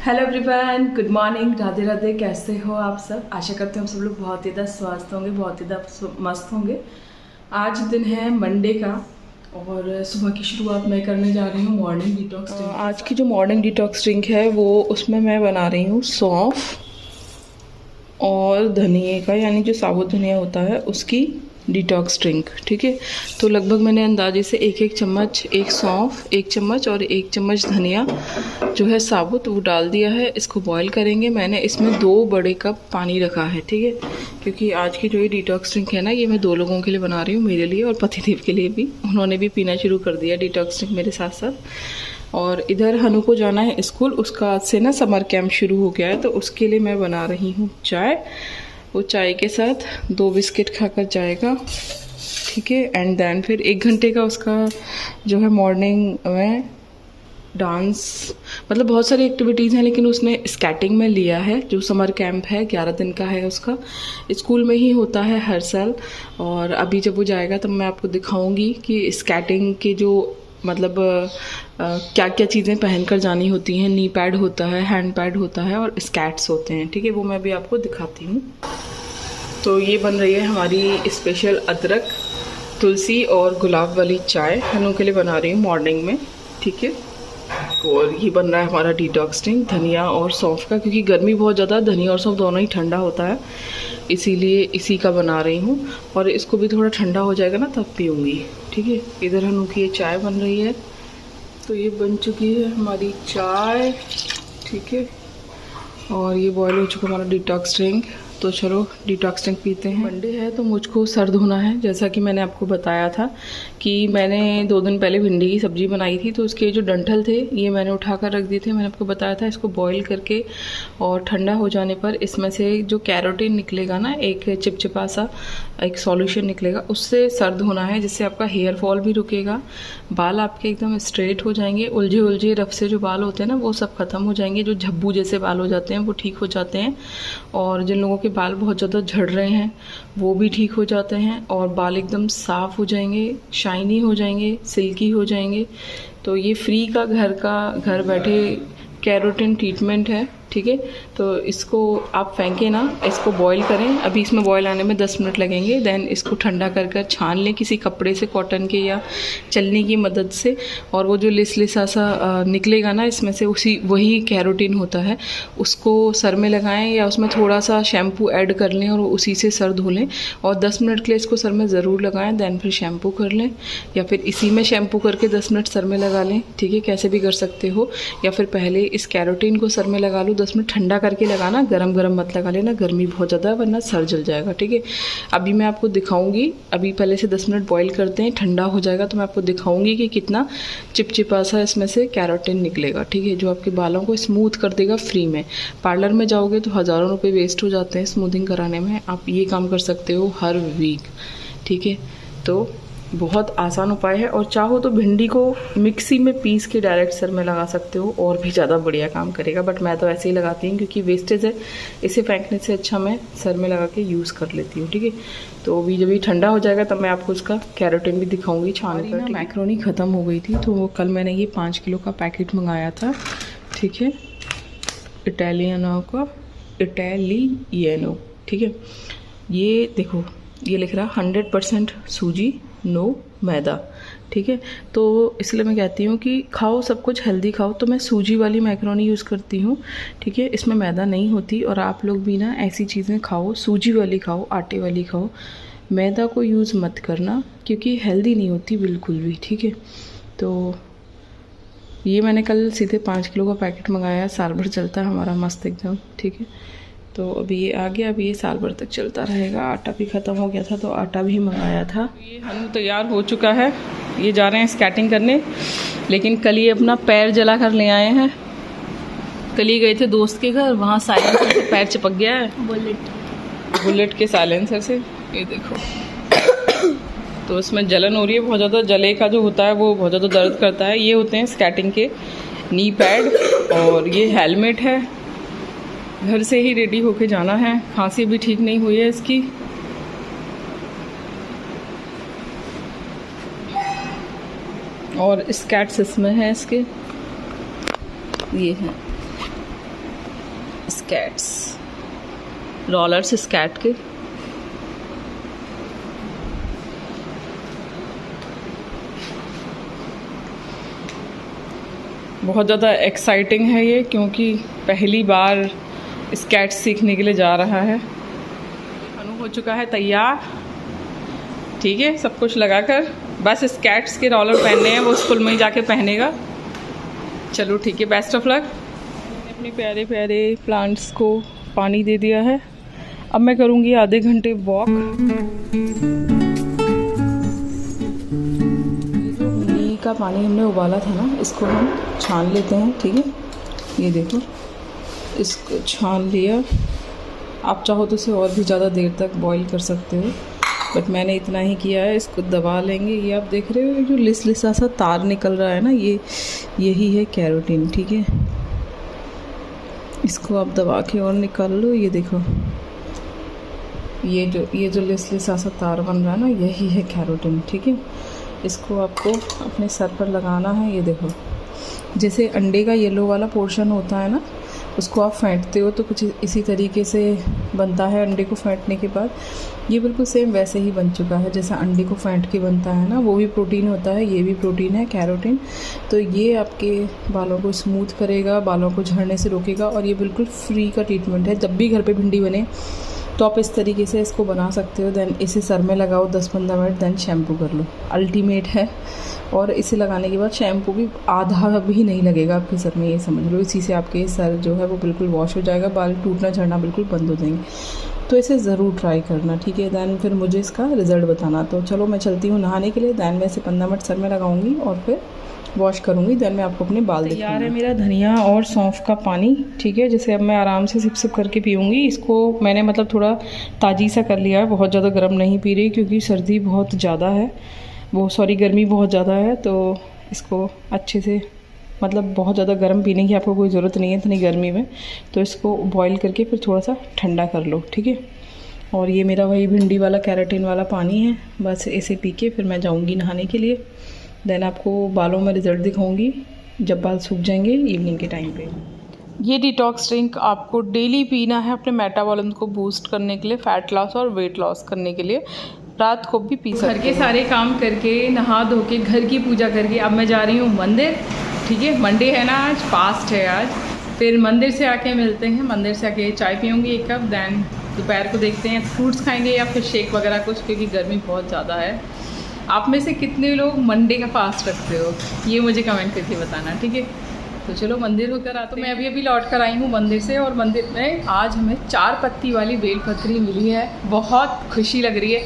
Hello everyone, good morning, Radhe Radhe. कैसे हो आप सब? आशा करते हैं हम सब लोग बहुत ही ज़्यादा स्वस्थ होंगे, बहुत ही ज़्यादा मस्त होंगे। आज दिन है मंडे का और सुबह की शुरुआत मैं करने जा रही हूँ मॉर्निंग डिटॉक्स ड्रिंक। आज की जो मॉर्निंग डिटॉक्स ड्रिंक है वो उसमें मैं बना रही हूँ सौंफ और धनिए का, यानी जो साबुत धनिया होता है उसकी डिटॉक्स ड्रिंक। ठीक है, तो लगभग मैंने अंदाजे से एक चम्मच, एक सौंफ 1 चम्मच और 1 चम्मच धनिया जो है साबुत वो डाल दिया है। इसको बॉईल करेंगे। मैंने इसमें 2 बड़े कप पानी रखा है। ठीक है, क्योंकि आज की जो ये डिटॉक्स ड्रिंक है ना, ये मैं 2 लोगों के लिए बना रही हूँ, मेरे लिए और पतिदेव के लिए भी। उन्होंने भी पीना शुरू कर दिया डिटॉक्स ड्रिंक मेरे साथ साथ। और इधर हनु को जाना है स्कूल, उसका आज से ना समर कैंप शुरू हो गया है, तो उसके लिए मैं बना रही हूँ चाय। वो चाय के साथ 2 बिस्किट खाकर जाएगा। ठीक है, एंड देन फिर 1 घंटे का उसका जो है मॉर्निंग में डांस, मतलब बहुत सारी एक्टिविटीज़ हैं, लेकिन उसने स्केटिंग में लिया है। जो समर कैंप है 11 दिन का है उसका, स्कूल में ही होता है हर साल। और अभी जब वो जाएगा तब मैं आपको दिखाऊंगी कि स्केटिंग के जो मतलब क्या क्या चीज़ें पहन कर जानी होती हैं। नी पैड होता है, हैंड पैड होता है और स्केट्स होते हैं। ठीक है, वो मैं भी आपको दिखाती हूँ। तो ये बन रही है हमारी स्पेशल अदरक, तुलसी और गुलाब वाली चाय, हनु के लिए बना रही हूँ मॉर्निंग में। ठीक है, और ये बन रहा है हमारा डिटॉक्स ड्रिंक धनिया और सौंफ का, क्योंकि गर्मी बहुत ज़्यादा, धनिया और सौंफ दोनों ही ठंडा होता है, इसीलिए इसी का बना रही हूँ। और इसको भी थोड़ा ठंडा हो जाएगा ना तब पीऊँगी। ठीक है, इधर हनु की ये चाय बन रही है। तो ये बन चुकी है हमारी चाय। ठीक है, और ये बॉयल हो चुका हमारा डिटॉक्स ड्रिंक। तो चलो डिटॉक्स ड्रिंक पीते हैं। मंडे है तो मुझको सर धोना है, जैसा कि मैंने आपको बताया था कि मैंने 2 दिन पहले भिंडी की सब्ज़ी बनाई थी, तो उसके जो डंठल थे ये मैंने उठा कर रख दिए थे। मैंने आपको बताया था इसको बॉईल करके और ठंडा हो जाने पर इसमें से जो कैरोटीन निकलेगा ना, एक चिपचिपा सा एक सॉल्यूशन निकलेगा, उससे सर धोना है, जिससे आपका हेयर फॉल भी रुकेगा, बाल आपके एकदम स्ट्रेट हो जाएंगे, उलझे उलझे रफ से जो बाल होते हैं ना वो सब खत्म हो जाएंगे, जो झब्बू जैसे बाल हो जाते हैं वो ठीक हो जाते हैं। और जिन लोगों के बाल बहुत ज़्यादा झड़ रहे हैं वो भी ठीक हो जाते हैं, और बाल एकदम साफ़ हो जाएंगे, शाइनी हो जाएंगे, सिल्की हो जाएंगे। तो ये फ्री का घर बैठे कैरोटीन ट्रीटमेंट है। ठीक है, तो इसको आप फेंके ना, इसको बॉईल करें। अभी इसमें बॉईल आने में 10 मिनट लगेंगे। देन इसको ठंडा कर कर छान लें किसी कपड़े से, कॉटन के या चलनी की मदद से, और वो जो लिसा सा निकलेगा ना इसमें से, वही कैरोटीन होता है। उसको सर में लगाएं या उसमें थोड़ा सा शैम्पू ऐड कर लें और उसी से सर धो लें, और 10 मिनट के लिए इसको सर में ज़रूर लगाएं। देन फिर शैम्पू कर लें, या फिर इसी में शैम्पू करके 10 मिनट सर में लगा लें। ठीक है, कैसे भी कर सकते हो, या फिर पहले इस कैरोटीन को सर में लगा लो, 10 मिनट ठंडा करके लगाना, गरम गरम मत लगा लेना, गर्मी बहुत ज़्यादा है वरना सर जल जाएगा। ठीक है, अभी मैं आपको दिखाऊंगी, अभी पहले से 10 मिनट बॉईल करते हैं, ठंडा हो जाएगा तो मैं आपको दिखाऊंगी कि कितना चिपचिपा सा इसमें से कैरोटीन निकलेगा। ठीक है, जो आपके बालों को स्मूथ कर देगा फ्री में। पार्लर में जाओगे तो हज़ारों रुपये वेस्ट हो जाते हैं स्मूथिंग कराने में, आप ये काम कर सकते हो हर वीक। ठीक है, तो बहुत आसान उपाय है, और चाहो तो भिंडी को मिक्सी में पीस के डायरेक्ट सर में लगा सकते हो, और भी ज़्यादा बढ़िया काम करेगा। बट मैं तो ऐसे ही लगाती हूँ क्योंकि वेस्टेज है, इसे फेंकने से अच्छा मैं सर में लगा के यूज़ कर लेती हूँ। ठीक है, तो अभी जब ये ठंडा हो जाएगा तब मैं आपको उसका कैरोटीन भी दिखाऊंगी छान कर। मैक्रोनी ख़त्म हो गई थी, तो कल मैंने ये 5 किलो का पैकेट मंगाया था। ठीक है, इटालियनो का, इटालियनो। ठीक है, ये देखो, ये लिख रहा 100% सूजी, नो मैदा। ठीक है, तो इसलिए मैं कहती हूँ कि खाओ सब कुछ हेल्दी खाओ। तो मैं सूजी वाली मैक्रोनी यूज़ करती हूँ। ठीक है, इसमें मैदा नहीं होती, और आप लोग भी ना ऐसी चीज़ें खाओ, सूजी वाली खाओ, आटे वाली खाओ, मैदा को यूज़ मत करना क्योंकि हेल्दी नहीं होती बिल्कुल भी। ठीक है, तो ये मैंने कल सीधे 5 किलो का पैकेट मंगाया, साल भर चलता है हमारा मस्त एकदम। ठीक है, तो अभी ये आ गया, अभी ये साल भर तक चलता रहेगा। आटा भी ख़त्म हो गया था तो आटा भी मंगाया था। ये हनु तैयार हो चुका है, ये जा रहे हैं स्केटिंग करने, लेकिन कल ये अपना पैर जला कर ले आए हैं। कल ही गए थे दोस्त के घर, वहाँ साइलेंसर से पैर चिपक गया है, बुलेट के साइलेंसर से। ये देखो, तो इसमें जलन हो रही है बहुत ज़्यादा, जले का जो होता है वो बहुत ज़्यादा दर्द करता है। ये होते हैं स्केटिंग के नी पैड, और ये हेलमेट है। घर से ही रेडी होके जाना है, खांसी भी ठीक नहीं हुई है इसकी। और स्केट्स इसमें है इसके, ये हैं। स्कैट्स, रोलर्स स्कैट के। बहुत ज़्यादा एक्साइटिंग है ये, क्योंकि पहली बार स्कैट सीखने के लिए जा रहा है। अनु हो चुका है तैयार, ठीक है, सब कुछ लगाकर, बस स्कैट्स के रोलर पहनने हैं, वो स्कूल में ही जाके पहनेगा। चलो ठीक है, बेस्ट ऑफ लक। अपने प्यारे प्यारे प्लांट्स को पानी दे दिया है। अब मैं करूँगी आधे घंटे वॉक। नीम का पानी हमने उबाला था ना, इसको हम छान लेते हैं, ठीक है। ये देखो, इसको छान लिया। आप चाहो तो इसे और भी ज़्यादा देर तक बॉईल कर सकते हो, बट मैंने इतना ही किया है। इसको दबा लेंगे। ये आप देख रहे हो जो लिसा सा तार निकल रहा है ना, यही है कैरोटीन, ठीक है। इसको आप दबा के और निकाल लो। ये देखो, ये जो लिसा सा तार बन रहा है ना, यही है कैरोटीन, ठीक है। इसको आपको अपने सर पर लगाना है। ये देखो, जैसे अंडे का येलो वाला पोर्शन होता है ना, उसको आप फेंटते हो तो कुछ इसी तरीके से बनता है। अंडे को फेंटने के बाद ये बिल्कुल सेम वैसे ही बन चुका है जैसा अंडे को फेंट के बनता है ना, वो भी प्रोटीन होता है, ये भी प्रोटीन है, कैरोटीन। तो ये आपके बालों को स्मूथ करेगा, बालों को झड़ने से रोकेगा, और ये बिल्कुल फ्री का ट्रीटमेंट है। जब भी घर पे भिंडी बने तो आप इस तरीके से इसको बना सकते हो। देन इसे सर में लगाओ 10-15 मिनट, देन शैम्पू कर लो। अल्टीमेट है। और इसे लगाने के बाद शैम्पू भी आधा भी नहीं लगेगा आपके सर में, ये समझ लो। इसी से आपके सर जो है वो बिल्कुल वॉश हो जाएगा, बाल टूटना झड़ना बिल्कुल बंद हो जाएंगे। तो इसे ज़रूर ट्राई करना, ठीक है। दैन फिर मुझे इसका रिज़ल्ट बताना। तो चलो मैं चलती हूँ नहाने के लिए। दैन मैं इसे 15 मिनट सर में लगाऊंगी और फिर वॉश करूँगी। देन मैं आपको अपने बाल दिखाऊंगी। तैयार है मेरा धनिया और सौंफ का पानी, ठीक है, जिसे अब मैं आराम से सिप सिप करके पीऊँगी। इसको मैंने मतलब थोड़ा ताज़ी सा कर लिया है, बहुत ज़्यादा गर्म नहीं पी रही, क्योंकि सर्दी बहुत ज़्यादा है, गर्मी बहुत ज़्यादा है। तो इसको अच्छे से, मतलब बहुत ज़्यादा गर्म पीने की आपको कोई ज़रूरत नहीं है इतनी गर्मी में। तो इसको बॉईल करके फिर थोड़ा सा ठंडा कर लो, ठीक है। और ये मेरा वही भिंडी वाला कैरोटीन वाला पानी है। बस इसे पी के फिर मैं जाऊँगी नहाने के लिए। देन आपको बालों में रिज़ल्ट दिखाऊंगी जब बाल सूख जाएंगे इवनिंग के टाइम पे। ये डिटॉक्स ड्रिंक आपको डेली पीना है अपने मेटाबॉलिज्म को बूस्ट करने के लिए, फैट लॉस और वेट लॉस करने के लिए। रात को भी पी सकते हैं। घर के सारे काम करके, नहा धो के, घर की पूजा करके अब मैं जा रही हूँ मंदिर, ठीक है। मंडे है ना, आज फास्ट है आज। फिर मंदिर से आके मिलते हैं, मंदिर से आके चाय पीऊँगी 1 कप। दैन दोपहर को देखते हैं फ्रूट्स खाएंगे या फिर शेक वगैरह कुछ, क्योंकि गर्मी बहुत ज़्यादा है। आप में से कितने लोग मंडे का फास्ट रखते हो, ये मुझे कमेंट करके बताना, ठीक है। तो चलो मंदिर होकर आते। तो मैं अभी लौट कर आई हूँ मंदिर से, और मंदिर में आज हमें 4 पत्ती वाली बेलपत्री मिली है। बहुत खुशी लग रही है,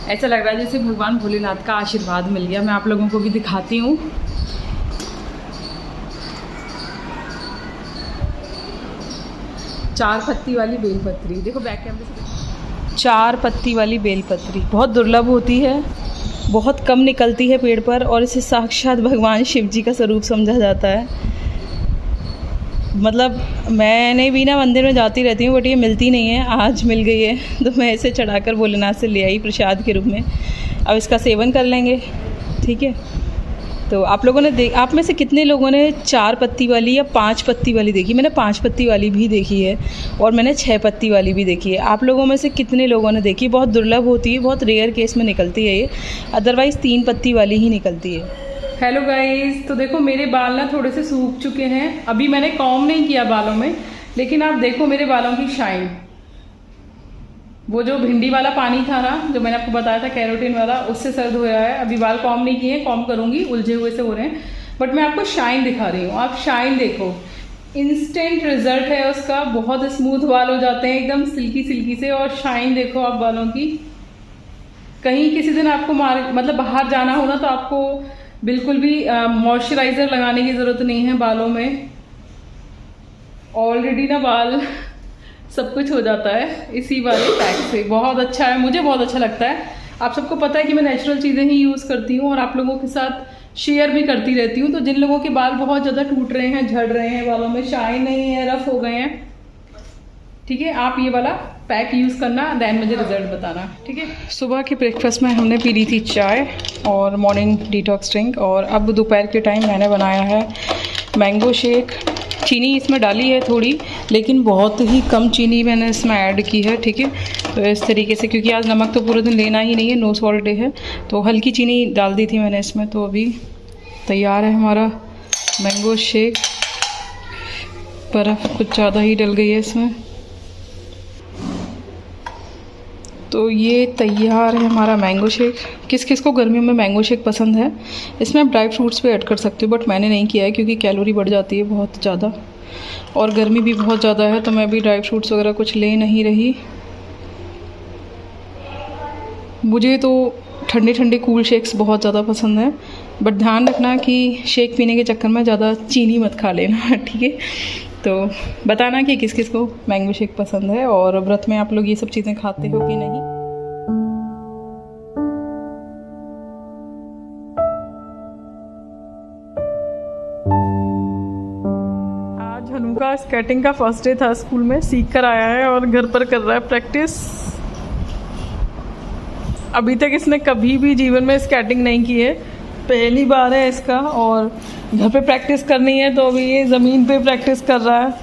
ऐसा लग रहा है जैसे भगवान भोलेनाथ का आशीर्वाद मिल गया। मैं आप लोगों को भी दिखाती हूँ। चार पत्ती वाली बेलपत्री, देखो बैक कैमरे से। 4 पत्ती वाली बेलपत्री बहुत दुर्लभ होती है, बहुत कम निकलती है पेड़ पर, और इसे साक्षात भगवान शिव जी का स्वरूप समझा जाता है। मतलब मैंने भी ना मंदिर में जाती रहती हूँ, बट ये मिलती नहीं है, आज मिल गई है। तो मैं इसे चढ़ाकर भोलेनाथ से ले आई प्रसाद के रूप में। अब इसका सेवन कर लेंगे, ठीक है। तो आप लोगों ने आप में से कितने लोगों ने 4 पत्ती वाली या 5 पत्ती वाली देखी? मैंने 5 पत्ती वाली भी देखी है, और मैंने 6 पत्ती वाली भी देखी है। आप लोगों में से कितने लोगों ने देखी? बहुत दुर्लभ होती है, बहुत रेयर केस में निकलती है ये, अदरवाइज़ 3 पत्ती वाली ही निकलती है। हेलो गाइस, तो देखो मेरे बाल ना थोड़े से सूख चुके हैं। अभी मैंने कॉम्ब नहीं किया बालों में, लेकिन आप देखो मेरे बालों की शाइन। वो जो भिंडी वाला पानी था ना, जो मैंने आपको बताया था कैरोटीन वाला, उससे सर धोया है। अभी बाल कॉम्ब नहीं किए, कॉम्ब करूंगी, उलझे हुए से हो रहे हैं, बट मैं आपको शाइन दिखा रही हूँ। आप शाइन देखो, इंस्टेंट रिजल्ट है उसका। बहुत स्मूथ बाल हो जाते हैं, एकदम सिल्की सिल्की से। और शाइन देखो आप बालों की। कहीं किसी दिन आपको मतलब बाहर जाना हो ना, तो आपको बिल्कुल भी मॉइस्चराइज़र लगाने की ज़रूरत नहीं है बालों में। ऑलरेडी ना बाल सब कुछ हो जाता है इसी वाले पैक से। बहुत अच्छा है, मुझे बहुत अच्छा लगता है। आप सबको पता है कि मैं नेचुरल चीज़ें ही यूज़ करती हूँ, और आप लोगों के साथ शेयर भी करती रहती हूँ। तो जिन लोगों के बाल बहुत ज़्यादा टूट रहे हैं, झड़ रहे हैं, बालों में शाइन नहीं है, रफ हो गए हैं, ठीक है, आप ये वाला पैक यूज़ करना, देन मुझे रिजल्ट बताना, ठीक है। सुबह के ब्रेकफास्ट में हमने पी ली थी चाय और मॉर्निंग डिटॉक्स ड्रिंक, और अब दोपहर के टाइम मैंने बनाया है मैंगो शेक। चीनी इसमें डाली है थोड़ी, लेकिन बहुत ही कम चीनी मैंने इसमें ऐड की है, ठीक है। तो इस तरीके से, क्योंकि आज नमक तो पूरे दिन लेना ही नहीं है, नो सॉल्ट डे है, तो हल्की चीनी डाल दी थी मैंने इसमें। तो अभी तैयार है हमारा मैंगो शेक। बर्फ़ कुछ ज़्यादा ही डल गई है इसमें। तो ये तैयार है हमारा मैंगो शेक। किस किस को गर्मियों में मैंगो शेक पसंद है? इसमें आप ड्राई फ्रूट्स भी ऐड कर सकते हो, बट मैंने नहीं किया है क्योंकि कैलोरी बढ़ जाती है बहुत ज़्यादा और गर्मी भी बहुत ज़्यादा है, तो मैं भी ड्राई फ्रूट्स वगैरह कुछ ले नहीं रही। मुझे तो ठंडे ठंडे कूल शेक्स बहुत ज़्यादा पसंद है, बट ध्यान रखना कि शेक पीने के चक्कर में ज़्यादा चीनी मत खा लेना, ठीक है। तो बताना कि किस किस को मैंगो शेक पसंद है और व्रत में आप लोग ये सब चीज़ें खाते हो कि नहीं। आज हनु का स्केटिंग का फर्स्ट डे था, स्कूल में सीख कर आया है और घर पर कर रहा है प्रैक्टिस। अभी तक इसने कभी भी जीवन में स्केटिंग नहीं की है, पहली बार है इसका, और घर पे प्रैक्टिस करनी है तो अभी ये ज़मीन पे प्रैक्टिस कर रहा है।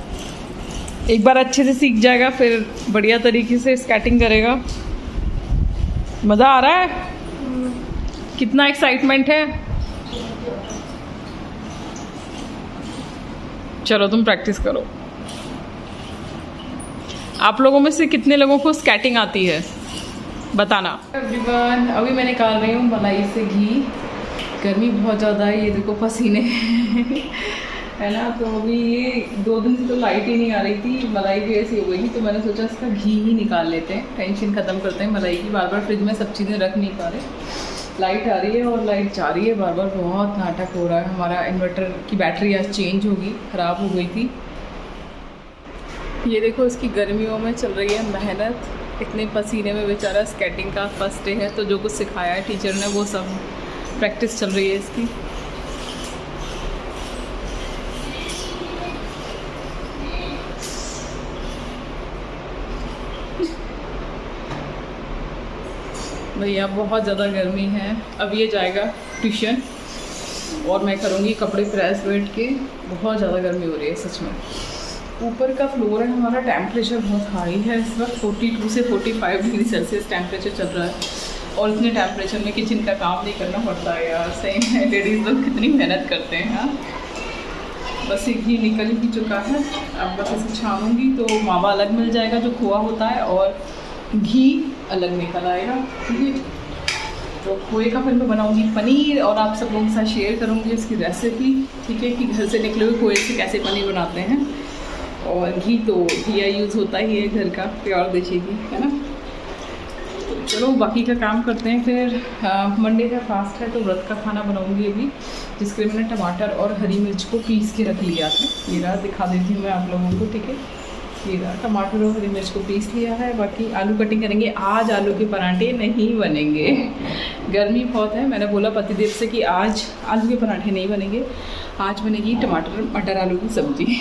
एक बार अच्छे से सीख जाएगा फिर बढ़िया तरीके से स्केटिंग करेगा। मज़ा आ रहा है? कितना एक्साइटमेंट है? चलो तुम प्रैक्टिस करो। आप लोगों में से कितने लोगों को स्केटिंग आती है बताना। एवरीवन, अभी मैं निकाल रही हूँ मलाई से घी। गर्मी बहुत ज़्यादा है, ये देखो पसीने है ना। तो अभी ये 2 दिन से तो लाइट ही नहीं आ रही थी, मलाई भी ऐसी हो गई थी, तो मैंने सोचा इसका घी ही निकाल लेते हैं, टेंशन ख़त्म करते हैं मलाई की। बार बार फ्रिज में सब चीज़ें रख नहीं पा रहे, लाइट आ रही है और लाइट जा रही है बार बार, बहुत नाटक हो रहा है। हमारा इन्वर्टर की बैटरी आज चेंज होगी, ख़राब हो गई थी। ये देखो इसकी गर्मियों में चल रही है मेहनत, इतने पसीने में बेचारा। स्केटिंग का फर्स्ट डे है तो जो कुछ सिखाया है टीचर ने वो सब प्रैक्टिस चल रही है इसकी। भैया बहुत ज़्यादा गर्मी है। अब ये जाएगा ट्यूशन और मैं करूँगी कपड़े प्रेस बैठ के। बहुत ज़्यादा गर्मी हो रही है सच में। ऊपर का फ्लोर है हमारा, टेम्परेचर बहुत हाई है इस वक्त, 42 से 45 डिग्री सेल्सियस टेम्परेचर चल रहा है। और इतने टेम्परेचर में किचन का काम नहीं करना पड़ता है यार, सही है। लेडीज़ लोग कितनी मेहनत करते हैं। हाँ, बस ये घी निकल ही चुका है, अब बस इसे छानूंगी तो मावा अलग मिल जाएगा जो खोआ होता है, और घी अलग निकल आएगा, ठीक है। तो खोए का फिर मैं बनाऊंगी पनीर और आप सब लोगों के साथ शेयर करूंगी उसकी रेसिपी, ठीक है, कि घर से निकले हुए खोए से कैसे पनीर बनाते हैं। और घी तो घिया यूज़ होता ही है घर का, प्योर देसी घी, है ना। तो चलो बाकी का काम करते हैं फिर। मंडे का फास्ट है तो व्रत का खाना बनाऊंगी अभी, जिसके लिए मैंने टमाटर और हरी मिर्च को पीस के रख लिया था। ये रहा, दिखा देती हूँ मैं आप लोगों को, ठीक है। ये रहा, टमाटर और हरी मिर्च को पीस लिया है। बाकी आलू कटिंग करेंगे। आज आलू के पराठे नहीं बनेंगे, गर्मी बहुत है। मैंने बोला पतिदेव से कि आज आलू के पराठे नहीं बनेंगे, आज बनेगी टमाटर मटर आलू की सब्ज़ी,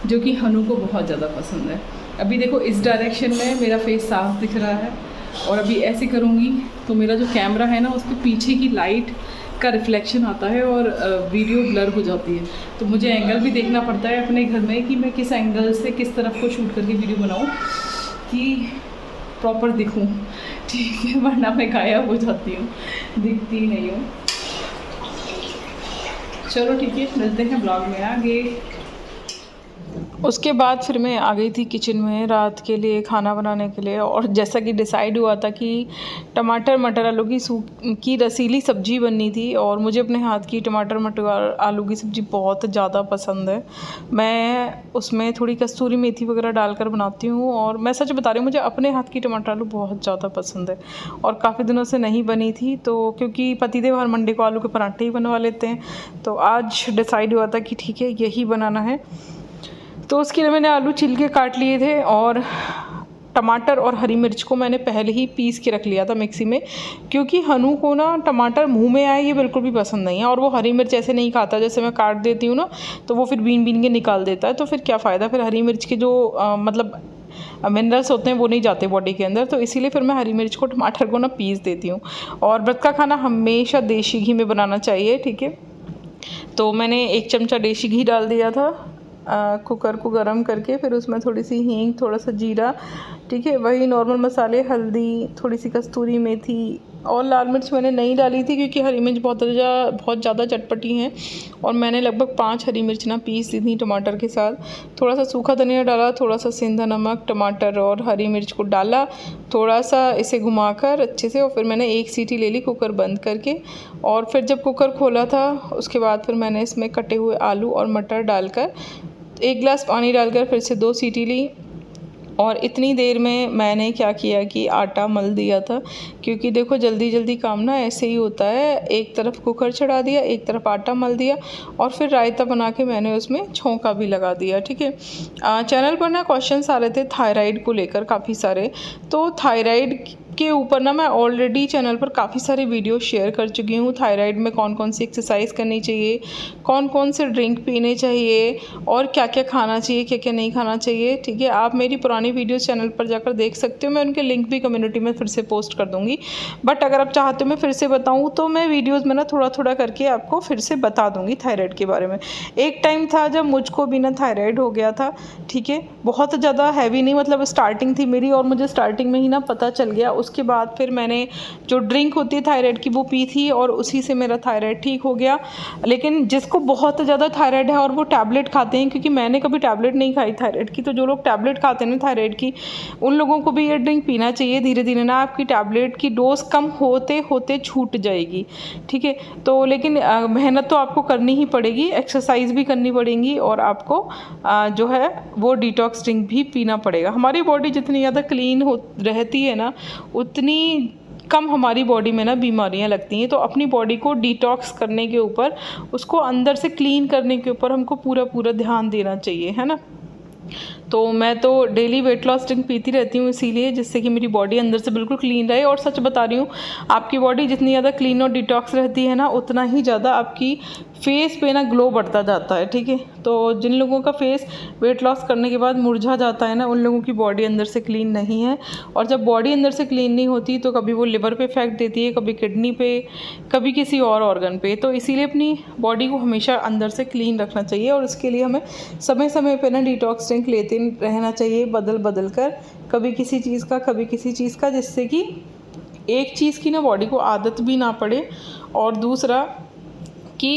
जो कि हनु को बहुत ज़्यादा पसंद है। अभी देखो इस डायरेक्शन में मेरा फेस साफ दिख रहा है, और अभी ऐसे करूँगी तो मेरा जो कैमरा है ना उसके पीछे की लाइट का रिफ्लेक्शन आता है और वीडियो ब्लर हो जाती है। तो मुझे एंगल भी देखना पड़ता है अपने घर में कि मैं किस एंगल से किस तरफ को शूट करके वीडियो बनाऊँ कि प्रॉपर दिखूँ, ठीक है, वरना मैं गायब हो जाती हूँ, दिखती नहीं हूँ। चलो ठीक है, मिलते हैं ब्लॉग में आगे। उसके बाद फिर मैं आ गई थी किचन में रात के लिए खाना बनाने के लिए, और जैसा कि डिसाइड हुआ था कि टमाटर मटर आलू की रसीली सब्ज़ी बननी थी, और मुझे अपने हाथ की टमाटर मटर आलू की सब्ज़ी बहुत ज़्यादा पसंद है। मैं उसमें थोड़ी कस्तूरी मेथी वगैरह डालकर बनाती हूँ, और मैं सच बता रही हूँ मुझे अपने हाथ की टमाटर आलू बहुत ज़्यादा पसंद है, और काफ़ी दिनों से नहीं बनी थी। तो क्योंकि पतिदेव हर मंडे को आलू के पराठे ही बनवा लेते हैं, तो आज डिसाइड हुआ था कि ठीक है यही बनाना है। तो उसके लिए मैंने आलू छिल के काट लिए थे, और टमाटर और हरी मिर्च को मैंने पहले ही पीस के रख लिया था मिक्सी में, क्योंकि हनु को ना टमाटर मुंह में आए ये बिल्कुल भी पसंद नहीं है, और वो हरी मिर्च ऐसे नहीं खाता। जैसे मैं काट देती हूँ ना तो वो फिर बीन बीन के निकाल देता है, तो फिर क्या फ़ायदा। फिर हरी मिर्च के जो मतलब मिनरल्स होते हैं वो नहीं जाते बॉडी के अंदर, तो इसीलिए फिर मैं हरी मिर्च को टमाटर को ना पीस देती हूँ। और व्रत का खाना हमेशा देसी घी में बनाना चाहिए, ठीक है। तो मैंने 1 चमचा देसी घी डाल दिया था, कुकर को गरम करके फिर उसमें थोड़ी सी हींग, थोड़ा सा जीरा, ठीक है, वही नॉर्मल मसाले, हल्दी, थोड़ी सी कस्तूरी मेथी और लाल मिर्च मैंने नहीं डाली थी क्योंकि हरी मिर्च बहुत ज़्यादा चटपटी हैं और मैंने लगभग 5 हरी मिर्च ना पीस दी थी टमाटर के साथ। थोड़ा सा सूखा धनिया डाला, थोड़ा सा सेंधा नमक, टमाटर और हरी मिर्च को डाला, थोड़ा सा इसे घुमाकर अच्छे से, और फिर मैंने 1 सीटी ले ली कुकर बंद करके। और फिर जब कुकर खोला था उसके बाद फिर मैंने इसमें कटे हुए आलू और मटर डालकर 1 गिलास पानी डालकर फिर से 2 सीटी ली। और इतनी देर में मैंने क्या किया कि आटा मल दिया था, क्योंकि देखो जल्दी जल्दी काम ना ऐसे ही होता है। एक तरफ कुकर चढ़ा दिया, एक तरफ आटा मल दिया और फिर रायता बना के मैंने उसमें छौंका भी लगा दिया, ठीक है। चैनल पर ना क्वेश्चंस आ रहे थे थायराइड को लेकर काफ़ी सारे, तो थायराइड के ऊपर ना मैं ऑलरेडी चैनल पर काफ़ी सारे वीडियो शेयर कर चुकी हूँ। थायराइड में कौन कौन सी एक्सरसाइज करनी चाहिए, कौन कौन से ड्रिंक पीने चाहिए और क्या क्या खाना चाहिए, क्या क्या नहीं खाना चाहिए, ठीक है। आप मेरी पुरानी वीडियो चैनल पर जाकर देख सकते हो, मैं उनके लिंक भी कम्युनिटी में फिर से पोस्ट कर दूँगी। बट अगर आप चाहते हो मैं फिर से बताऊँ तो मैं वीडियोज़ में ना थोड़ा थोड़ा करके आपको फिर से बता दूँगी थायराइड के बारे में। एक टाइम था जब मुझको भी ना थायराइड हो गया था, ठीक है, बहुत ज़्यादा हैवी नहीं, मतलब स्टार्टिंग थी मेरी और मुझे स्टार्टिंग में ही ना पता चल गया। उसके बाद फिर मैंने जो ड्रिंक होती है थायराइड की वो पी थी और उसी से मेरा थायराइड ठीक हो गया। लेकिन जिसको बहुत ज़्यादा थायराइड है और वो टैबलेट खाते हैं, क्योंकि मैंने कभी टैबलेट नहीं खाई थायराइड की, तो जो लोग टैबलेट खाते हैं ना थायराइड की, उन लोगों को भी ये ड्रिंक पीना चाहिए। धीरे धीरे ना आपकी टैबलेट की डोज कम होते होते छूट जाएगी, ठीक है। तो लेकिन मेहनत तो आपको करनी ही पड़ेगी, एक्सरसाइज भी करनी पड़ेगी और आपको जो है वो डिटॉक्स ड्रिंक भी पीना पड़ेगा। हमारी बॉडी जितनी ज़्यादा क्लीन हो रहती है ना, उतनी कम हमारी बॉडी में ना बीमारियां लगती हैं। तो अपनी बॉडी को डिटॉक्स करने के ऊपर, उसको अंदर से क्लीन करने के ऊपर हमको पूरा पूरा ध्यान देना चाहिए, है ना। तो मैं तो डेली वेट लॉस ड्रिंक पीती रहती हूँ, इसीलिए जिससे कि मेरी बॉडी अंदर से बिल्कुल क्लीन रहे। और सच बता रही हूँ, आपकी बॉडी जितनी ज़्यादा क्लीन और डिटॉक्स रहती है ना, उतना ही ज़्यादा आपकी फेस पे ना ग्लो बढ़ता जाता है, ठीक है। तो जिन लोगों का फेस वेट लॉस करने के बाद मुरझा जाता है ना, उन लोगों की बॉडी अंदर से क्लीन नहीं है। और जब बॉडी अंदर से क्लीन नहीं होती तो कभी वो लिवर पे इफेक्ट देती है, कभी किडनी पे, कभी किसी और ऑर्गन पे। तो इसीलिए अपनी बॉडी को हमेशा अंदर से क्लीन रखना चाहिए और उसके लिए हमें समय समय पे ना डिटॉक्स ड्रिंक लेते रहना चाहिए, बदल बदल कर, कभी किसी चीज़ का कभी किसी चीज़ का, जिससे कि एक चीज़ की ना बॉडी को आदत भी ना पड़े और दूसरा कि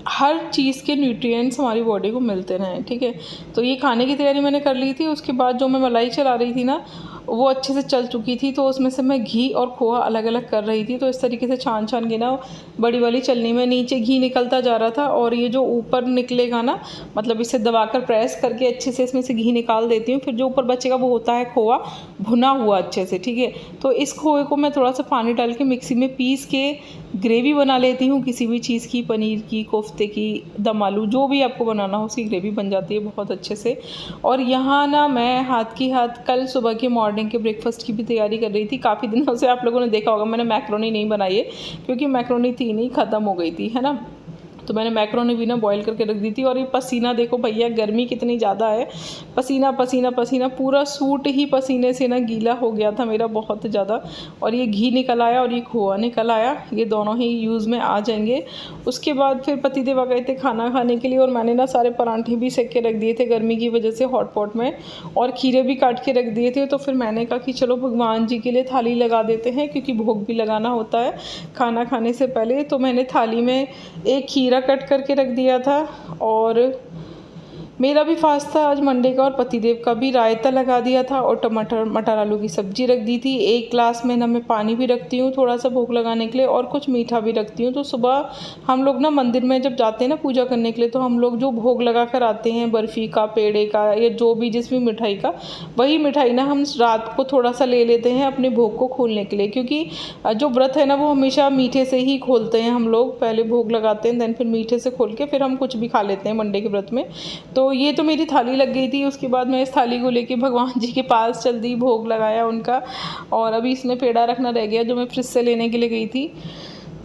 हर चीज़ के न्यूट्रिएंट्स हमारी बॉडी को मिलते रहें, ठीक है। तो ये खाने की तैयारी मैंने कर ली थी। उसके बाद जो मैं मलाई चला रही थी ना, वो अच्छे से चल चुकी थी, तो उसमें से मैं घी और खोआ अलग अलग कर रही थी। तो इस तरीके से छान छान के ना बड़ी वाली चलनी में नीचे घी निकलता जा रहा था और ये जो ऊपर निकलेगा ना, मतलब इसे दबाकर प्रेस करके अच्छे से इसमें से घी निकाल देती हूँ। फिर जो ऊपर बचेगा वो होता है खोआ भुना हुआ अच्छे से, ठीक है। तो इस खोए को मैं थोड़ा सा पानी डाल के मिक्सी में पीस के ग्रेवी बना लेती हूँ, किसी भी चीज़ की, पनीर की, कोफ्ते की, दम आलू, जो भी आपको बनाना हो उसकी ग्रेवी बन जाती है बहुत अच्छे से। और यहाँ ना मैं हाथ की हाथ कल सुबह के मॉर्निंग के ब्रेकफास्ट की भी तैयारी कर रही थी। काफ़ी दिनों से आप लोगों ने देखा होगा मैंने मैक्रोनी नहीं बनाई है, क्योंकि मैक्रोनी थी नहीं, ख़त्म हो गई थी, है ना। तो मैंने मैक्रोनी भी ना बॉईल करके रख दी थी। और ये पसीना देखो भैया, गर्मी कितनी ज़्यादा है, पसीना पसीना पसीना, पूरा सूट ही पसीने से ना गीला हो गया था मेरा बहुत ज़्यादा। और ये घी निकल आया और ये खोआ निकल आया, ये दोनों ही यूज़ में आ जाएंगे। उसके बाद फिर पतिदेव आ गए थे खाना खाने के लिए और मैंने ना सारे पराठे भी सेक के रख दिए थे गर्मी की वजह से हॉट पॉट में, और खीरे भी काट के रख दिए थे। तो फिर मैंने कहा कि चलो भगवान जी के लिए थाली लगा देते हैं, क्योंकि भोग भी लगाना होता है खाना खाने से पहले। तो मैंने थाली में एक खीरा कट करके रख दिया था और मेरा भी फास्ट था आज मंडे का, और पतिदेव का भी। रायता लगा दिया था और टमाटर मटर आलू की सब्जी रख दी थी। 1 ग्लास में ना मैं पानी भी रखती हूँ थोड़ा सा भोग लगाने के लिए, और कुछ मीठा भी रखती हूँ। तो सुबह हम लोग ना मंदिर में जब जाते हैं ना पूजा करने के लिए, तो हम लोग जो भोग लगा कर आते हैं, बर्फ़ी का, पेड़े का, या जो भी जिस भी मिठाई का, वही मिठाई ना हम रात को थोड़ा सा ले लेते हैं अपने भोग को खोलने के लिए। क्योंकि जो व्रत है ना वो हमेशा मीठे से ही खोलते हैं हम लोग, पहले भोग लगाते हैं, देन फिर मीठे से खोल के फिर हम कुछ भी खा लेते हैं मंडे के व्रत में। तो ये तो मेरी थाली लग गई थी। उसके बाद मैं इस थाली को लेके भगवान जी के पास चल दी, भोग लगाया उनका। और अभी इसमें पेड़ा रखना रह गया जो मैं फ्रिज से लेने के लिए गई थी।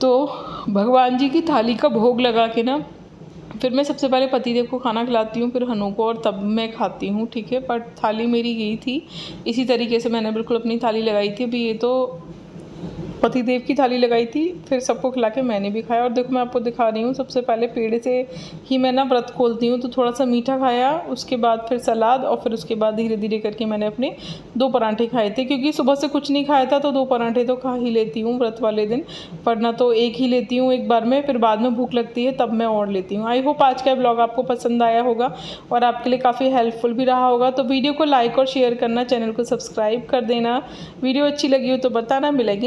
तो भगवान जी की थाली का भोग लगा के ना फिर मैं सबसे पहले पतिदेव को खाना खिलाती हूँ, फिर हनु को, और तब मैं खाती हूँ, ठीक है। बट थाली मेरी गई थी, इसी तरीके से मैंने बिल्कुल अपनी थाली लगाई थी। अभी ये तो पतिदेव की थाली लगाई थी, फिर सबको खिला के मैंने भी खाया। और देखो मैं आपको दिखा रही हूँ, सबसे पहले पेड़े से ही मैं ना व्रत खोलती हूँ, तो थोड़ा सा मीठा खाया, उसके बाद फिर सलाद, और फिर उसके बाद धीरे धीरे करके मैंने अपने 2 पराठे खाए थे, क्योंकि सुबह से कुछ नहीं खाया था तो 2 पराठे तो खा ही लेती हूँ व्रत वाले दिन, वरना तो एक ही लेती हूँ एक बार में, फिर बाद में भूख लगती है तब मैं और लेती हूँ। आई होप आज का ब्लॉग आपको पसंद आया होगा और आपके लिए काफ़ी हेल्पफुल भी रहा होगा। तो वीडियो को लाइक और शेयर करना, चैनल को सब्सक्राइब कर देना, वीडियो अच्छी लगी हो तो बताना। मिलेगी